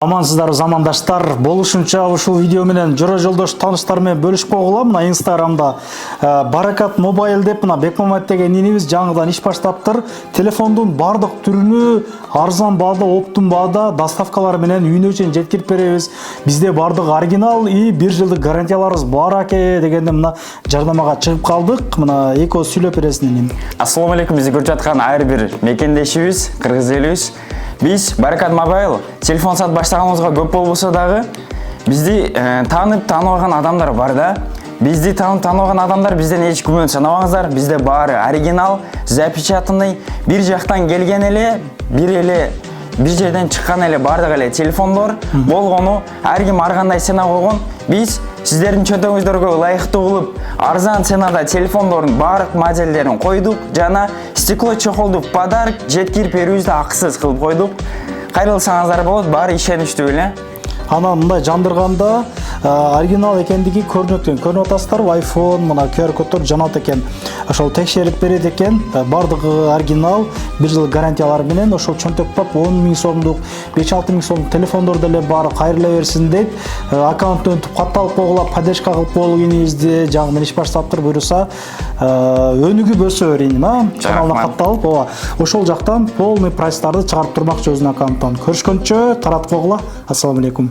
Амансыздар замандаштар, болушунча ушул видео менен жора жолдош тааныштар менен бөлүшүп койгула. Мына Инстаграмда Баракат Мобайл деп мына Бекмамат деген инибиз жаңыдан иш баштаптыр. Телефондун бардык түрүнү арзан баада, оптун баада доставкалар менен үйүнө чейин жеткирип беребиз. Бизде бардык оригинал и 1 жылдык гарантияларыбыз бар экен дегенде мына жардамага чыгып калдык. Мына экөөбүз сүйлөп бересиң. Ассаламу алейкум, бизди көрүп жаткан ар бир мекендешибиз, кыргыз элибиз. Биз Баракат Мобайл телефон сатып баштаганыбызга көп болбосо дагы бизди таанып тааныбаган адамдар бар да. Бизди таанып тааныбаган адамдар бизден эч күмөн санабаңыздар. Бизде баары оригинал, запечатанный, бир жактан келген эле, бир жерден чыккан эле бардык эле телефондор болгону ар ким ар кандай цена койгон. Биз сиздердин чөнтөгүңүздөргө ылайыктуу кылып арзан ценада телефондордун баардык модельдерин койдук жана стекло чохолду в подарок жеткирип берүүбүздү акысыз кылып койдук. Кайрылсаңыздар болот, баары ишеничтүү эле. Анан мындай жандырганда оригинал экендиги көрүнөт экен. Көрүп атасыздарбы? iPhone мына QR коддор жанат экен. Ошол текшерип берет экен. Бардыгы оригинал, 1 жыл гарантиялары менен ошол чөнтөк пап 10 000 сомдук, 5-6 000 сомдук телефондор деле баары кайрыла берсин деп аккаунттун катталып койгула, поддержка кылып коелук инибизди. Жаңы иш баштаптыр, буюрса өнүгүп өсө берейин, каналына катталып, ооба. Ошол жактан полный прайстарды чыгарып турмакчы өзүнүн аккаунттан. Көрүшкөнчө таратып койгула. Ассаламу алейкум.